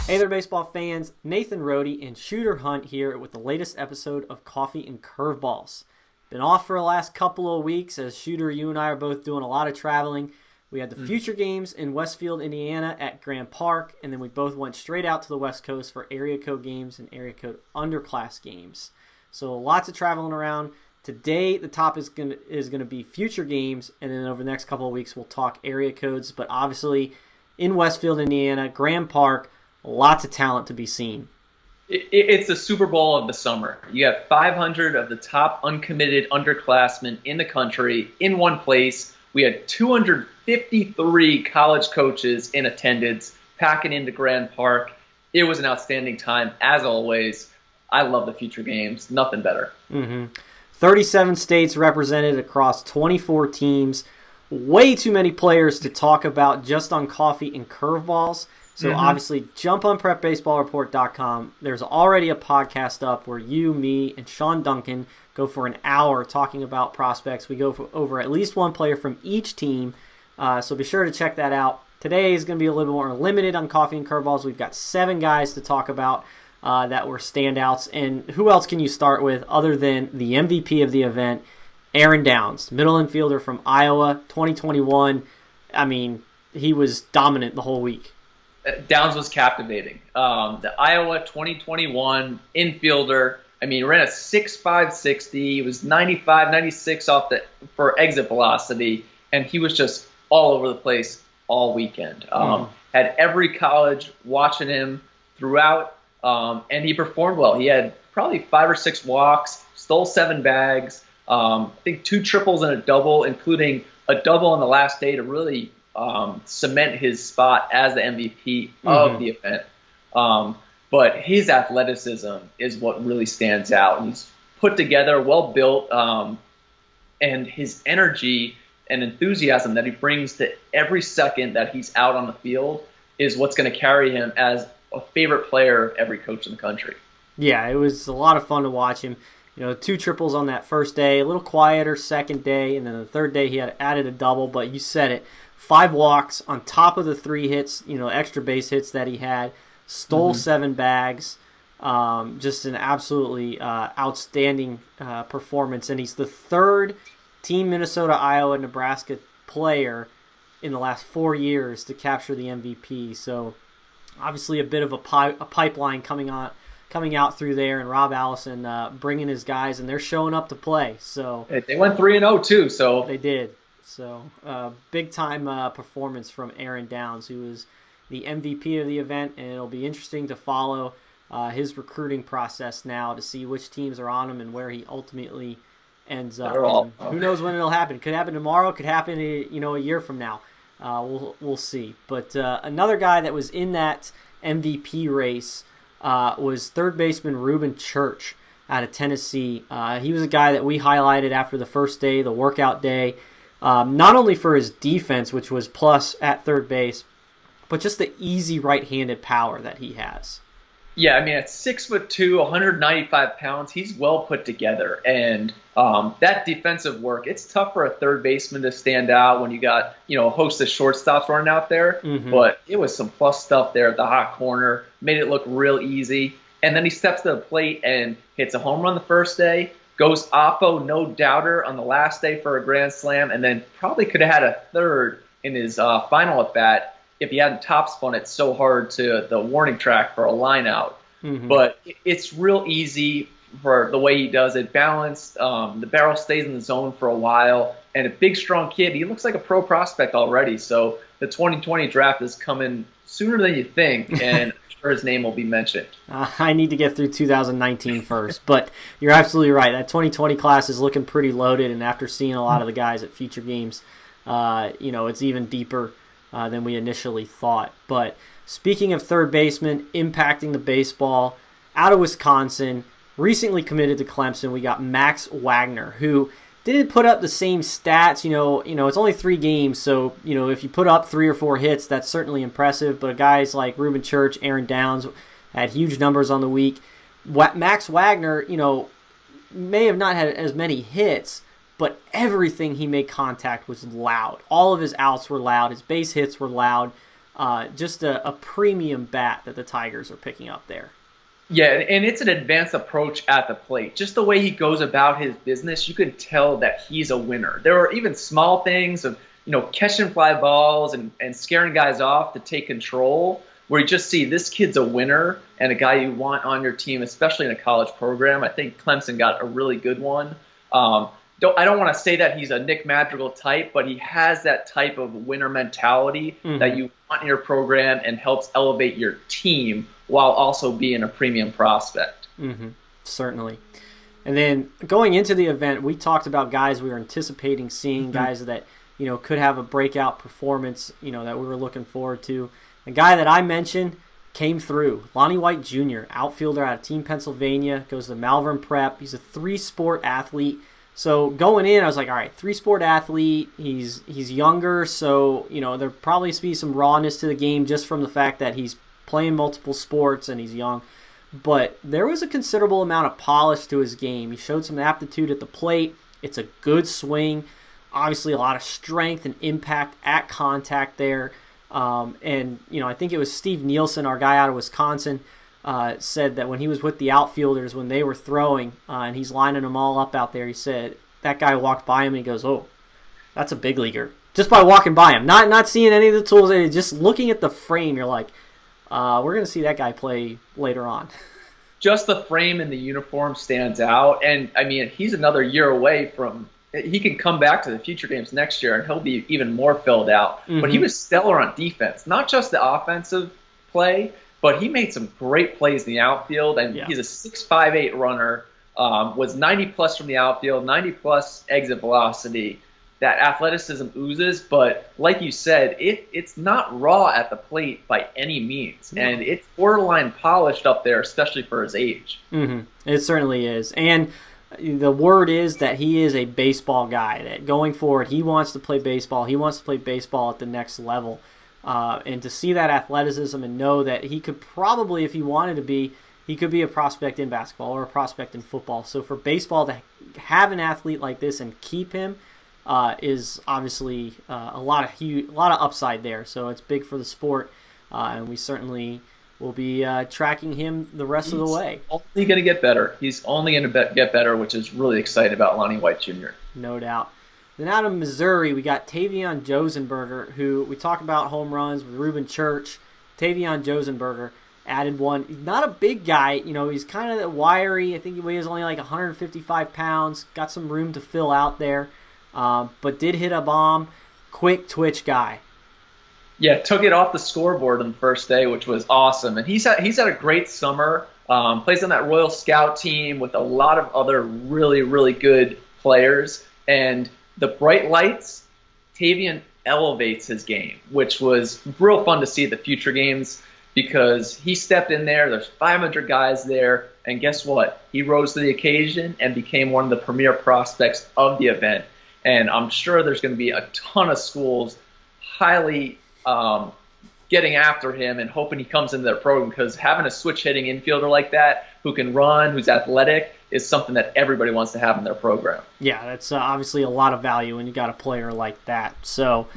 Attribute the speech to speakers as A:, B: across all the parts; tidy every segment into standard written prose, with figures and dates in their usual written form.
A: Hey there, baseball fans. Nathan Rohde and Shooter Hunt here with the latest episode of Coffee and Curveballs. Been off for the last couple of weeks as Shooter, you and I are both doing a lot of traveling. We had the Future Games in Westfield, Indiana at Grand Park, and then we both went straight out to the West Coast for area code games and area code underclass games. So lots of traveling around. Today, the top is going to be Future Games, and then over the next couple of weeks, we'll talk area codes. But obviously, in Westfield, Indiana, Grand Park, lots of talent to be seen.
B: It's the Super Bowl of the summer. You have 500 of the top uncommitted underclassmen in the country in one place. We had 253 college coaches in attendance packing into Grand Park. It was an outstanding time, as always. I love the Future Games. Nothing better.
A: 37 states represented across 24 teams. Way too many players to talk about just on Coffee and Curveballs. So obviously, jump on PrepBaseballReport.com. There's already a podcast up where you, me, and Sean Duncan go for an hour talking about prospects. We go over at least one player from each team, so be sure to check that out. Today is going to be a little bit more limited on Coffee and Curveballs. We've got 7 guys to talk about that were standouts. And who else can you start with other than the MVP of the event, Aaron Downs, middle infielder from Iowa, 2021. I mean, he was dominant the whole week.
B: Downs was captivating. The Iowa 2021 infielder, I mean, he ran a 6.5 60. He was 95, 96 for exit velocity, and he was just all over the place all weekend. Had every college watching him throughout, and he performed well. He had probably 5 or 6 walks, stole 7 bags, I think 2 triples and a double, including a double on the last day to really cement his spot as the MVP of the event. But his athleticism is what really stands out. He's put together, well built, and his energy and enthusiasm that he brings to every second that he's out on the field is what's going to carry him as a favorite player of every coach in the country.
A: Yeah, it was a lot of fun to watch him. 2 triples on that first day, a little quieter second day, and then the third day he had added a double, but you said it. 5 walks on top of the 3 hits, extra base hits that he had, stole 7 bags, just an absolutely outstanding performance. And he's the 3rd Team Minnesota, Iowa, Nebraska player in the last 4 years to capture the MVP. So obviously a bit of a pipeline coming out through there, and Rob Allison bringing his guys, and they're showing up to play. So
B: they went 3-0 too. So
A: they did. So, big-time performance from Aaron Downs, who is the MVP of the event, and it'll be interesting to follow his recruiting process now to see which teams are on him and where he ultimately ends up. Who knows when it'll happen? Could happen tomorrow. Could happen, a year from now. We'll see. But another guy that was in that MVP race was third baseman Ruben Church out of Tennessee. He was a guy that we highlighted after the first day, the workout day. Not only for his defense, which was plus at third base, but just the easy right-handed power that he has.
B: Yeah, I mean, at 6'2", 195 pounds, he's well put together. And that defensive work, it's tough for a third baseman to stand out when you got, a host of shortstops running out there. But it was some plus stuff there at the hot corner, made it look real easy. And then he steps to the plate and hits a home run the first day, goes oppo, no doubter on the last day for a grand slam, and then probably could have had a third in his final at bat if he hadn't top spun it so hard to the warning track for a line out. But it's real easy for the way he does it. Balanced, the barrel stays in the zone for a while, and a big, strong kid. He looks like a pro prospect already, so the 2020 draft is coming sooner than you think, and his name will be mentioned.
A: I need to get through 2019 first, but you're absolutely right. That 2020 class is looking pretty loaded, and after seeing a lot of the guys at Future Games, it's even deeper than we initially thought. But speaking of third baseman impacting the baseball, out of Wisconsin, recently committed to Clemson, we got Max Wagner, who didn't put up the same stats. It's only 3 games, so if you put up 3 or 4 hits, that's certainly impressive. But guys like Ruben Church, Aaron Downs had huge numbers on the week. Max Wagner, may have not had as many hits, but everything he made contact was loud. All of his outs were loud. His base hits were loud. just a premium bat that the Tigers are picking up there.
B: Yeah, and it's an advanced approach at the plate. Just the way he goes about his business, you can tell that he's a winner. There are even small things of, catching fly balls and scaring guys off to take control, where you just see this kid's a winner and a guy you want on your team, especially in a college program. I think Clemson got a really good one. I don't want to say that he's a Nick Madrigal type, but he has that type of winner mentality that you want in your program and helps elevate your team while also being a premium prospect.
A: Certainly. And then going into the event, we talked about guys we were anticipating seeing, guys that could have a breakout performance, that we were looking forward to. The guy that I mentioned came through. Lonnie White Jr., outfielder out of Team Pennsylvania, goes to Malvern Prep. He's a 3-sport athlete. So going in, I was like, all right, 3-sport athlete. He's younger, so there probably be some rawness to the game just from the fact that he's playing multiple sports and he's young. But there was a considerable amount of polish to his game. He showed some aptitude at the plate. It's a good swing. Obviously, a lot of strength and impact at contact there. And I think it was Steve Nielsen, our guy out of Wisconsin, said that when he was with the outfielders, when they were throwing, and he's lining them all up out there, he said that guy walked by him and he goes, "Oh, that's a big leaguer." Just by walking by him, not seeing any of the tools, just looking at the frame, you're like, we're going to see that guy play later on.
B: Just the frame and the uniform stands out. And, he's another year away from – he can come back to the Future Games next year, and he'll be even more filled out. But he was stellar on defense, not just the offensive play, but he made some great plays in the outfield. And he's a 6.58 runner, was 90-plus from the outfield, 90-plus exit velocity. That athleticism oozes, but like you said, it's not raw at the plate by any means, and it's borderline polished up there, especially for his age.
A: It certainly is, and the word is that he is a baseball guy, that going forward, he wants to play baseball. He wants to play baseball at the next level, and to see that athleticism and know that he could probably, if he wanted to be, he could be a prospect in basketball or a prospect in football. So for baseball to have an athlete like this and keep him, is obviously a lot of upside there. So it's big for the sport, and we certainly will be tracking him the rest of the way.
B: He's only going to get better. He's only going to get better, which is really exciting about Lonnie White Jr.
A: No doubt. Then out of Missouri, we got Davion Burger, who we talk about home runs with Ruben Church. Davion Burger added one. He's not a big guy. He's kind of wiry. I think he weighs only like 155 pounds. Got some room to fill out there. But did hit a bomb. Quick twitch guy.
B: Yeah, took it off the scoreboard on the first day, which was awesome. And he's had a great summer. Plays on that Royal Scout team with a lot of other really, really good players. And the bright lights, Davion elevates his game, which was real fun to see at the Future Games because he stepped in there. There's 500 guys there. And guess what? He rose to the occasion and became one of the premier prospects of the event. And I'm sure there's going to be a ton of schools highly getting after him and hoping he comes into their program because having a switch-hitting infielder like that who can run, who's athletic, is something that everybody wants to have in their program.
A: Yeah, that's obviously a lot of value when you got a player like that. So,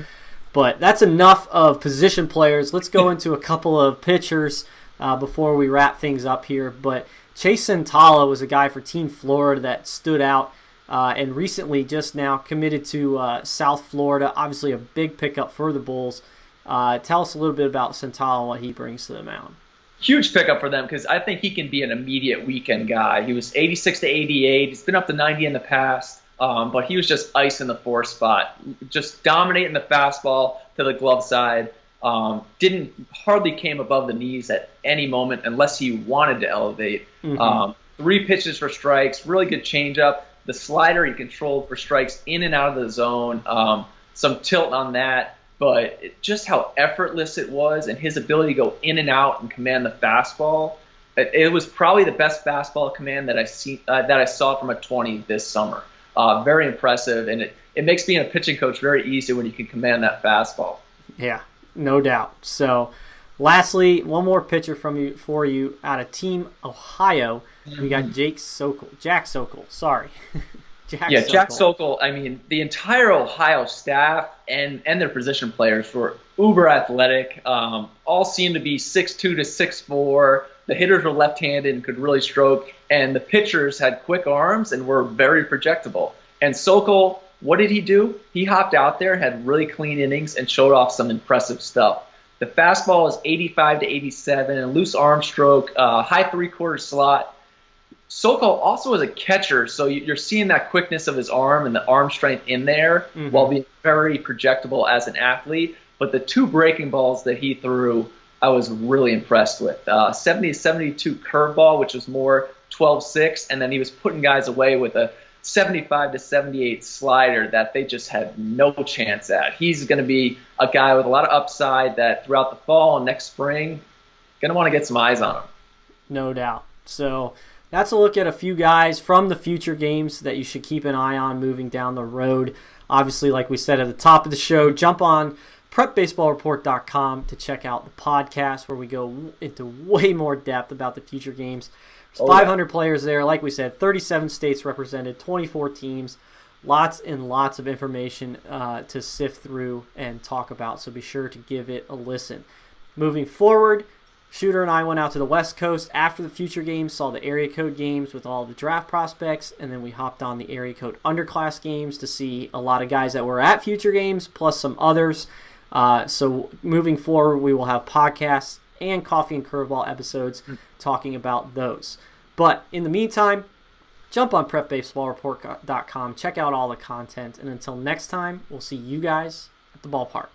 A: but that's enough of position players. Let's go into a couple of pitchers before we wrap things up here. But Chase Centolla was a guy for Team Florida that stood out. And recently just now committed to South Florida. Obviously a big pickup for the Bulls. Tell us a little bit about Centolla and what he brings to the mound.
B: Huge pickup for them because I think he can be an immediate weekend guy. He was 86 to 88. He's been up to 90 in the past, but he was just ice in the 4 spot. Just dominating the fastball to the glove side. Hardly came above the knees at any moment unless he wanted to elevate. 3 pitches for strikes, really good changeup. The slider he controlled for strikes in and out of the zone. Some tilt on that, but just how effortless it was and his ability to go in and out and command the fastball. It was probably the best fastball command that I saw from a 20 this summer. Very impressive, and it makes being a pitching coach very easy when you can command that fastball.
A: Yeah, no doubt. So, lastly, one more pitcher for you out of Team Ohio. We got Jack Sokol. Sorry.
B: Jack Sokol, I mean, the entire Ohio staff and their position players were uber athletic. All seemed to be 6'2" to 6'4". The hitters were left-handed and could really stroke, and the pitchers had quick arms and were very projectable. And Sokol, what did he do? He hopped out there, had really clean innings, and showed off some impressive stuff. The fastball is 85 to 87, and loose arm stroke, high three-quarter slot. Sokol also is a catcher, so you're seeing that quickness of his arm and the arm strength in there while being very projectable as an athlete. But the 2 breaking balls that he threw, I was really impressed with. 70-72 curveball, which was more 12-6, and then he was putting guys away with a 75-78 slider that they just had no chance at. He's going to be a guy with a lot of upside that throughout the fall and next spring, going to want to get some eyes on him.
A: No doubt. So that's a look at a few guys from the future games that you should keep an eye on moving down the road. Obviously, like we said at the top of the show, jump on prepbaseballreport.com to check out the podcast where we go into way more depth about the future games. There's 500 players there. Like we said, 37 states represented, 24 teams. Lots and lots of information to sift through and talk about, so be sure to give it a listen. Moving forward, Shooter and I went out to the West Coast after the future games, saw the area code games with all the draft prospects, and then we hopped on the area code underclass games to see a lot of guys that were at future games, plus some others. So moving forward, we will have podcasts and Coffee and Curveball episodes talking about those. But in the meantime, jump on prepbaseballreport.com, check out all the content, and until next time, we'll see you guys at the ballpark.